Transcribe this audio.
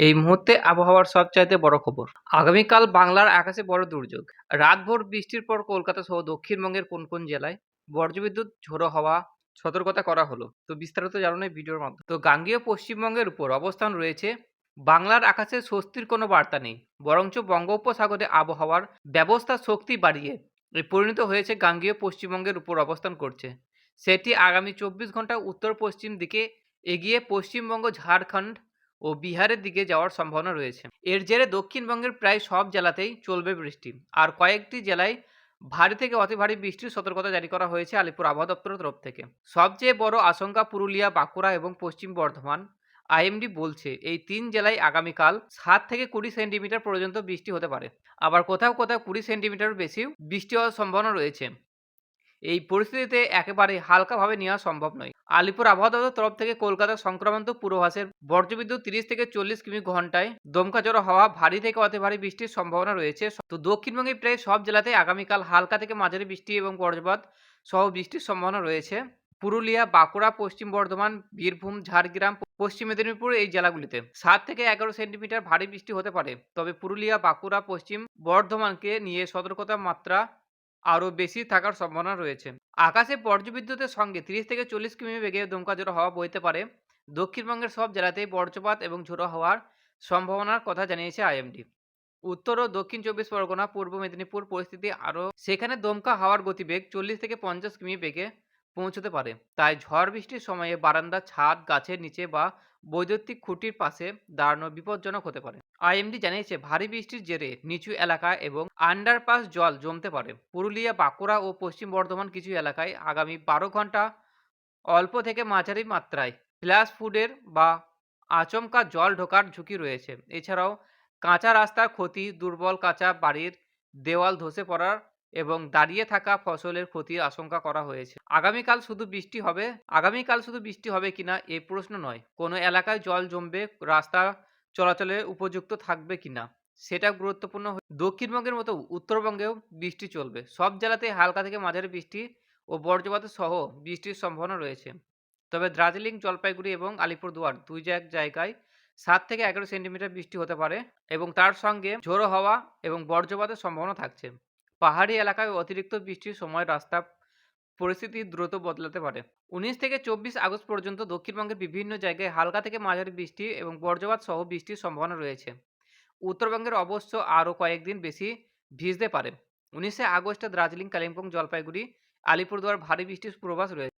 এই মুহূর্তে আবহাওয়ার সবচাইতে বড় খবর। আগামীকাল বাংলার আকাশে বড় দুর্যোগ। রাতভর বৃষ্টির পর কলকাতা সহ দক্ষিণবঙ্গের কোন কোন জেলায় বজ্রবিদ্যুৎ ঝোড়ো হাওয়া সতর্কতা করা হলো। তো বিস্তারিত জানুন এই ভিডিওর মাধ্যমে। তো গাঙ্গেয় পশ্চিমবঙ্গের উপর অবস্থান রয়েছে বাংলার আকাশে স্বস্তির কোনো বার্তা নেই, বরঞ্চ বঙ্গোপসাগরে আবহাওয়ার ব্যবস্থা শক্তি বাড়িয়ে পরিণত হয়েছে গাঙ্গেয় পশ্চিমবঙ্গের উপর অবস্থান করছে। সেটি আগামী 24 ঘন্টা উত্তর পশ্চিম দিকে এগিয়ে পশ্চিমবঙ্গ, ঝাড়খণ্ড ও বিহারের দিকে যাওয়ার সম্ভাবনা রয়েছে। এর জেরে দক্ষিণবঙ্গের প্রায় সব জেলাতেই চলবে বৃষ্টি, আর কয়েকটি জেলায় ভারী থেকে অতি ভারী বৃষ্টির সতর্কতা জারি করা হয়েছে আলিপুর আবহাওয়া দপ্তরের তরফ থেকে। সবচেয়ে বড় আশঙ্কা পুরুলিয়া, বাঁকুড়া এবং পশ্চিম বর্ধমান। আইএমডি বলছে এই 3 জেলায় আগামীকাল 7 থেকে 20 সেন্টিমিটার পর্যন্ত বৃষ্টি হতে পারে। আবার কোথাও কোথাও 20 সেন্টিমিটার বেশি বৃষ্টি হওয়ার সম্ভাবনা রয়েছে। এই পরিস্থিতিতে একেবারে হালকাভাবে নেওয়া সম্ভব নয়। আলিপুর আবহাওয়া দপ্তরের তরফ থেকে কলকাতা সংক্রান্ত পূর্বাভাসের বজ্রবিদ্যুৎ 30 থেকে 40 কিমি ঘন্টায় দমকা ঝড়ো হাওয়া, ভারী থেকে অতি ভারী বৃষ্টির সম্ভাবনা রয়েছে। তো দক্ষিণবঙ্গের প্রায় সব জেলাতে আগামীকাল হালকা থেকে মাঝারি বৃষ্টি এবং বজ্রপাত সহ বৃষ্টির সম্ভাবনা রয়েছে। পুরুলিয়া, বাঁকুড়া, পশ্চিম বর্ধমান, বীরভূম, ঝাড়গ্রাম, পশ্চিম মেদিনীপুর এই জেলাগুলিতে 7 থেকে 11 সেন্টিমিটার ভারী বৃষ্টি হতে পারে। তবে পুরুলিয়া, বাঁকুড়া, পশ্চিম বর্ধমানকে নিয়ে সতর্কতা মাত্রা আরও বেশি থাকার সম্ভাবনা রয়েছে। আকাশে বজ্রবিদ্যুতের সঙ্গে 30 থেকে 40 কিমি বেগে দমকা ঝোড়ো হাওয়া বইতে পারে। দক্ষিণবঙ্গের সব জেলাতেই বজ্রপাত এবং ঝোড়ো হাওয়ার সম্ভাবনার কথা জানিয়েছে আইএমডি। উত্তর ও দক্ষিণ 24 পরগনা, পূর্ব মেদিনীপুর পরিস্থিতি আরও, সেখানে দমকা হাওয়ার গতিবেগ 40 থেকে 50 কিমি বেগে পৌঁছতে পারে। তাই ঝড় বৃষ্টির সময়ে বারান্দা, ছাদ, গাছের নিচে বা বৈদ্যুতিক খুঁটির পাশে দাঁড়ানো বিপজ্জনক হতে পারে। আইএমডি জানিয়েছে ভারী বৃষ্টির জেরে নিচু এলাকা এবং আন্ডারপাস জল জমতে পারে। পুরুলিয়া, বাঁকুড়া ও পশ্চিম বর্ধমান কিছু এলাকায় আগামী 12 ঘন্টা অল্প থেকে মাঝারি মাত্রায় ফ্ল্যাশ ফুডের বা আচমকা জল ঢোকার ঝুঁকি রয়েছে। এছাড়াও কাঁচা রাস্তার ক্ষতি, দুর্বল কাঁচা বাড়ির দেওয়াল ধসে পড়ার এবং দাঁড়িয়ে থাকা ফসলের ক্ষতির আশঙ্কা করা হয়েছে। আগামীকাল শুধু বৃষ্টি হবে কিনা এ প্রশ্ন নয়, কোনো এলাকায় জল জমবে, রাস্তা চলাচলের উপযুক্ত থাকবে কিনা সেটা গুরুত্বপূর্ণ। দক্ষিণবঙ্গের মতো উত্তরবঙ্গেও বৃষ্টি চলবে। সব জেলাতেই হালকা থেকে মাঝারি বৃষ্টি ও বজ্রপাত সহ বৃষ্টির সম্ভাবনা রয়েছে। তবে দার্জিলিং, জলপাইগুড়ি এবং আলিপুরদুয়ার দুই জায়গায় 7 থেকে 11 সেন্টিমিটার বৃষ্টি হতে পারে এবং তার সঙ্গে ঝোড়ো হাওয়া এবং বজ্রপাতের সম্ভাবনা থাকছে। পাহাড়ি এলাকায় অতিরিক্ত বৃষ্টির সময় রাস্তা পরিস্থিতি দ্রুত বদলাতে পারে। 19 থেকে 24 আগস্ট পর্যন্ত দক্ষিণবঙ্গের বিভিন্ন জায়গায় হালকা থেকে মাঝারি বৃষ্টি এবং বজ্রপাত সহ বৃষ্টির সম্ভাবনা রয়েছে। উত্তরবঙ্গের অবশ্য আরও কয়েকদিন বেশি ভিজতে পারে। 19 আগস্টে দার্জিলিং, কালিম্পং, জলপাইগুড়ি, আলিপুরদুয়ার ভারী বৃষ্টির পূর্বাভাস রয়েছে।